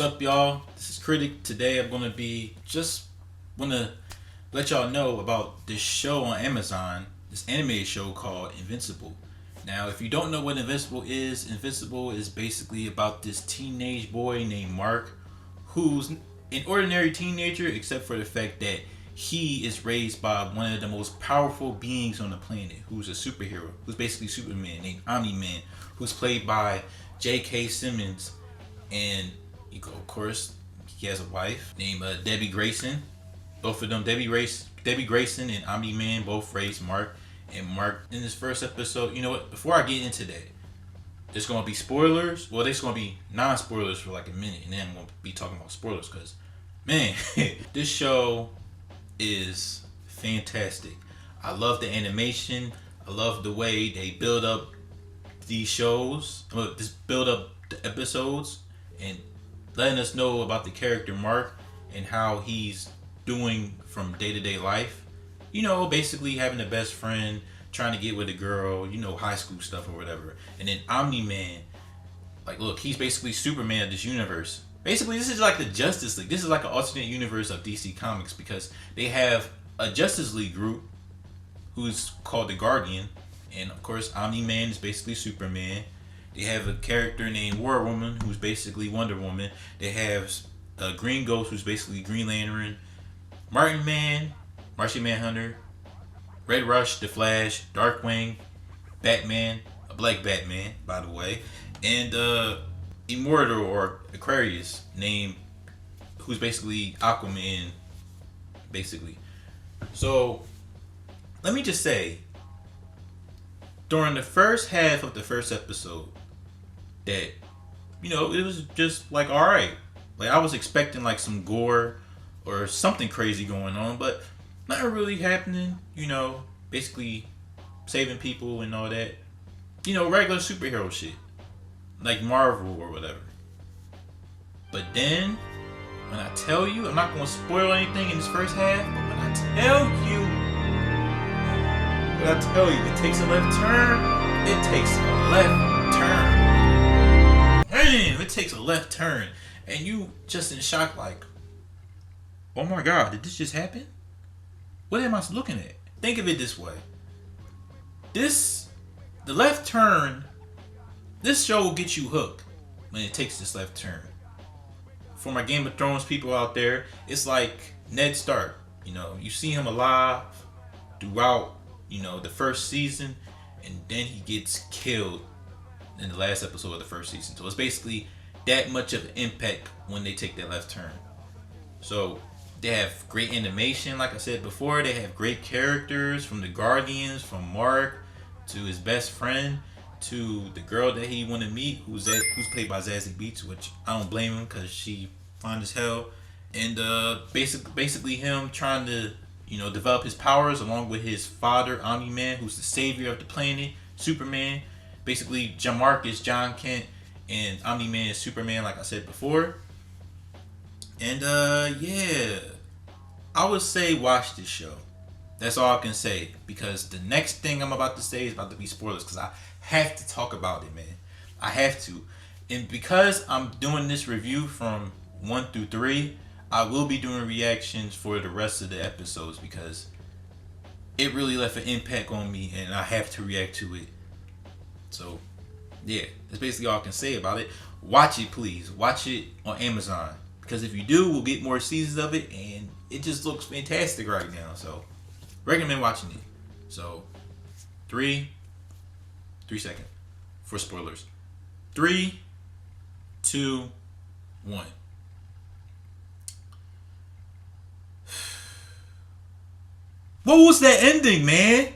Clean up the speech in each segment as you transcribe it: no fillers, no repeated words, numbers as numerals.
up, y'all? This is Critic. Today I'm gonna wanna let y'all know about this show on Amazon, this animated show called Invincible. Now, if you don't know what Invincible is basically about this teenage boy named Mark, who's an ordinary teenager, except for the fact that he is raised by one of the most powerful beings on the planet, who's a superhero, who's basically Superman, named Omni-Man, who's played by J.K. Simmons, and of course, he has a wife named Debbie Grayson. Both of them, Debbie Grayson and Omni-Man, both raised Mark. And Mark, in this first episode, you know what? Before I get into that, there's gonna be spoilers. Well, there's gonna be non-spoilers for like a minute, and then I'm gonna be talking about spoilers because, man, this show is fantastic. I love the animation. I love the way they build up these shows. Just build up the episodes and letting us know about the character Mark and how he's doing from day-to-day life. You know, basically having a best friend, trying to get with a girl, you know, high school stuff or whatever. And then Omni-Man, like, look, he's basically Superman of this universe. Basically, this is like the Justice League. This is like an alternate universe of DC Comics because they have a Justice League group who's called the Guardian. And, of course, Omni-Man is basically Superman. They have a character named War Woman, who's basically Wonder Woman. They have a Green Ghost, who's basically Green Lantern. Martian Manhunter. Red Rush, The Flash, Darkwing, Batman, a black Batman, by the way. And Immortal or Aquarius, who's basically Aquaman, basically. So, let me just say, during the first half of the first episode, that, you know, it was just like, alright. Like, I was expecting like some gore or something crazy going on, but nothing really happening, you know, basically saving people and all that. You know, regular superhero shit. Like Marvel or whatever. But then, when I tell you, I'm not going to spoil anything in this first half, but when I tell you, it takes a left turn. It takes a left turn. Man, it takes a left turn. And you just in shock like, oh my God, did this just happen? What am I looking at? Think of it this way. The left turn, this show will get you hooked when it takes this left turn. For my Game of Thrones people out there, it's like Ned Stark. You know, you see him alive throughout, you know, the first season, and then he gets killed in the last episode of the first season. So it's basically that much of an impact when they take that left turn. So they have great animation, like I said before. They have great characters, from the Guardians, from Mark to his best friend to the girl that he want to meet, who's played by Zazie Beetz, which I don't blame him because she fine as hell. And basically him trying to, you know, develop his powers along with his father, Omni-Man, who's the savior of the planet, Superman. Basically, Mark is John Kent, and Omni-Man is Superman, like I said before. And yeah, I would say watch this show. That's all I can say, because the next thing I'm about to say is about to be spoilers, because I have to talk about it, man. I have to. And because I'm doing this review from 1 through 3, I will be doing reactions for the rest of the episodes, because it really left an impact on me and I have to react to it. So yeah, that's basically all I can say about it. Watch it, please. Watch it on Amazon, because if you do, we'll get more seasons of it, and it just looks fantastic right now. So recommend watching it. So 3 seconds for spoilers. 3, 2, 1. What was that ending, man?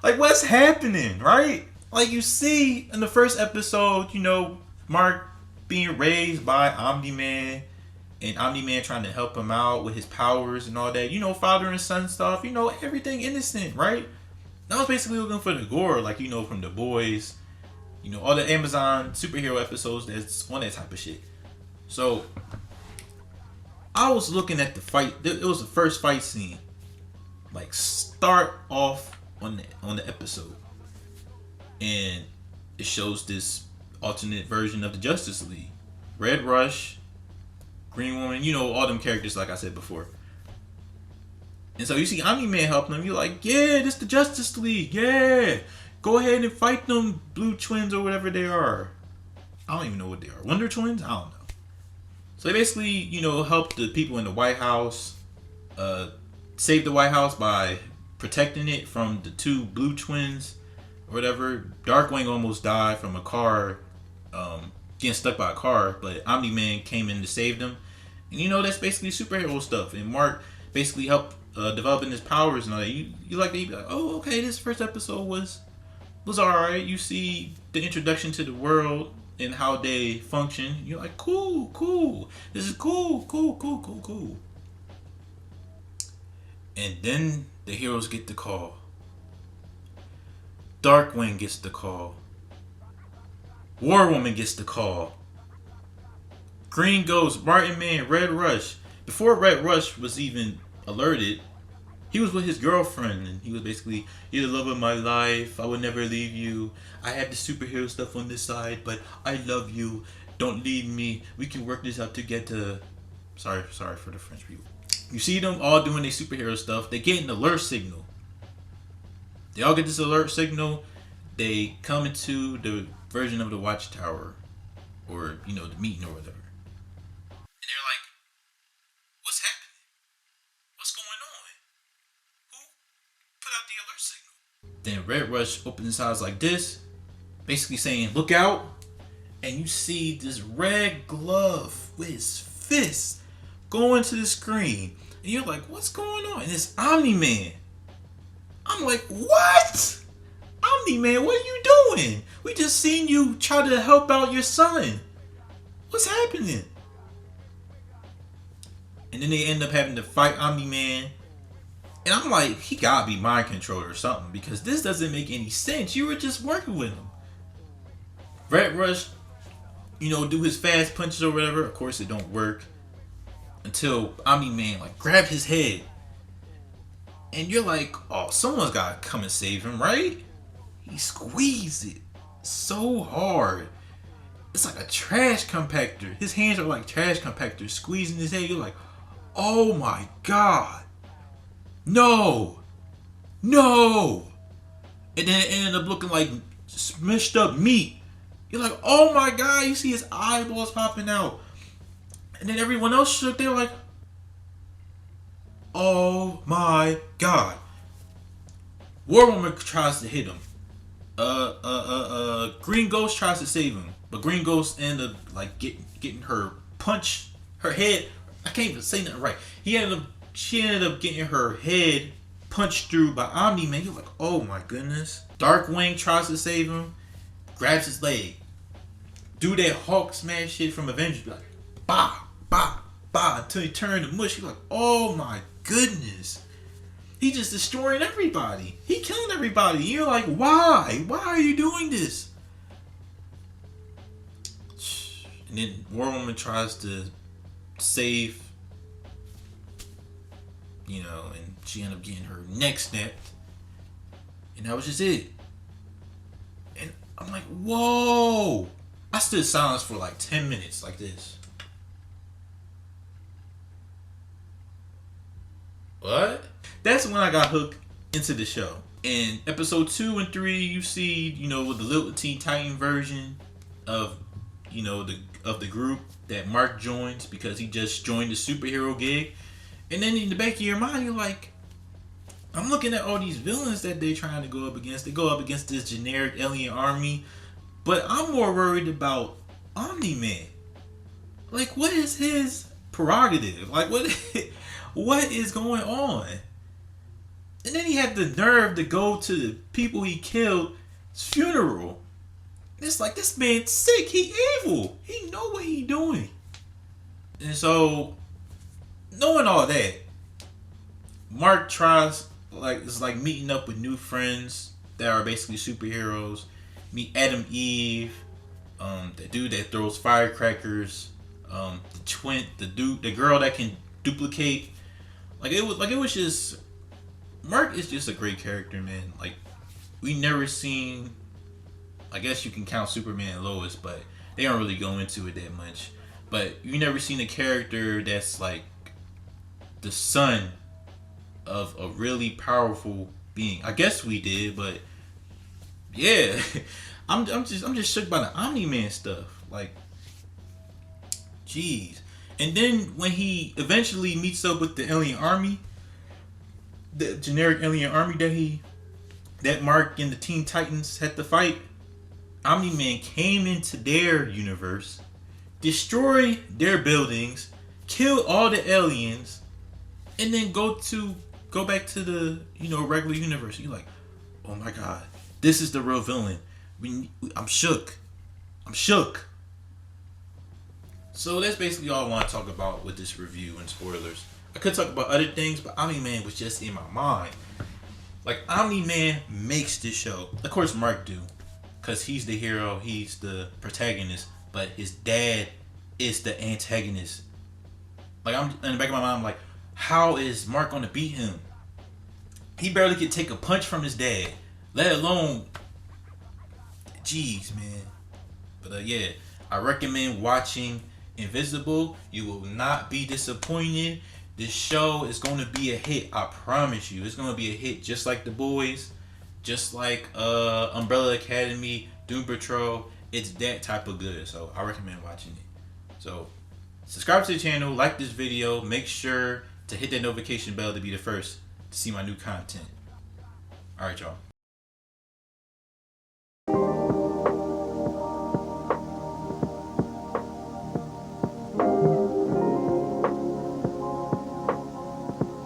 Like, what's happening, right? Like, you see in the first episode, you know, Mark being raised by Omni-Man, and Omni-Man trying to help him out with his powers and all that. You know, father and son stuff. You know, everything innocent, right? I was basically looking for the gore, like, you know, from The Boys. You know, all the Amazon superhero episodes that's on that type of shit. So, I was looking at the fight. It was the first fight scene. Like, start off on the episode. And it shows this alternate version of the Justice League. Red Rush, Green Woman, all them characters like I said before. And so you see Omni-Man helping them. You're like, yeah, this the Justice League. Yeah. Go ahead and fight them blue twins or whatever they are. I don't even know what they are. Wonder Twins? I don't know. So they basically, help the people in the White House, save the White House by protecting it from the two blue twins or whatever. Darkwing almost died from a car, getting stuck by a car, but Omni-Man came in to save them. And that's basically superhero stuff. And Mark basically helped developing his powers and all that. You like that? You be like, oh, okay, this first episode was alright. You see the introduction to the world and how they function. You're like, cool. This is cool. And then the heroes get the call. Darkwing gets the call. War Woman gets the call. Green Ghost, Martin Man, Red Rush. Before Red Rush was even alerted, he was with his girlfriend, and he was basically, you're the love of my life, I would never leave you, I have the superhero stuff on this side, but I love you, don't leave me, we can work this out together. Sorry for the French people. You see them all doing their superhero stuff, they get an alert signal. They all get this alert signal, they come into the version of the Watchtower, or, the meeting or whatever. And they're like, what's happening? What's going on? Who put out the alert signal? Then Red Rush opens his eyes like this, basically saying, look out. And you see this red glove with his fist going to the screen. And you're like, what's going on? And it's Omni-Man. I'm like, what? Omni-Man, what are you doing? We just seen you try to help out your son. What's happening? And then they end up having to fight Omni-Man. And I'm like, he gotta be mind controlled or something, because this doesn't make any sense. You were just working with him. Red Rush, do his fast punches or whatever. Of course, it don't work until Omni-Man grab his head. And you're like, oh, someone's gotta come and save him, right? He squeezed it so hard. It's like a trash compactor. His hands are like trash compactors squeezing his head. You're like, oh my God. No. And then it ended up looking like smushed up meat. You're like, oh my God. You see his eyeballs popping out. And then everyone else shook. They were like, oh my God. War Woman tries to hit him. Green Ghost tries to save him, but Green Ghost ended up getting her head. I can't even say nothing right. She ended up getting her head punched through by Omni-Man. You're like, oh my goodness. Darkwing tries to save him, grabs his leg, do that Hulk smash shit from Avengers, like bah until he turned to mush. You're like, oh my goodness. He just destroying everybody. He killing everybody. You're like, why? Why are you doing this? And then War Woman tries to save, and she ended up getting her neck snapped. And that was just it. And I'm like, whoa. I stood silent for 10 minutes like this. What? That's when I got hooked into the show. In episode 2 and 3, you see, with the little Teen Titan version of, the group that Mark joins because he just joined the superhero gig. And then in the back of your mind, you're like, I'm looking at all these villains that they're trying to go up against. They go up against this generic alien army. But I'm more worried about Omni-Man. What is his prerogative? What is going on? And then he had the nerve to go to the people he killed's funeral. It's like, this man's sick. He evil. He know what he doing. And so, knowing all that, Mark tries, it's like meeting up with new friends that are basically superheroes. Meet Adam Eve, the dude that throws firecrackers, the girl that can duplicate. It was just, Mark is just a great character, man. We never seen I guess you can count Superman and Lois, but they don't really go into it that much. But you never seen a character that's like the son of a really powerful being. I guess we did, but yeah, I'm just shook by the Omni Man stuff. Like, jeez. And then when he eventually meets up with the alien army, the generic alien army that Mark and the Teen Titans had to fight, Omni Man came into their universe, destroyed their buildings, killed all the aliens, and then go back to the regular universe. You're like, oh my god, this is the real villain. I'm shook. I'm shook. So that's basically all I want to talk about with this review and spoilers. I could talk about other things, but Omni Man was just in my mind. Like, Omni Man makes this show. Of course, Mark do, cause he's the hero, he's the protagonist. But his dad is the antagonist. Like, I'm in the back of my mind, I'm like, how is Mark gonna beat him? He barely could take a punch from his dad, let alone. Jeez, man. But yeah, I recommend watching Invincible. You will not be disappointed. This show is going to be a hit. I promise you. It's going to be a hit, just like The Boys, just like Umbrella Academy, Doom Patrol. It's that type of good. So I recommend watching it. So subscribe to the channel, like this video, make sure to hit that notification bell to be the first to see my new content. Alright, y'all.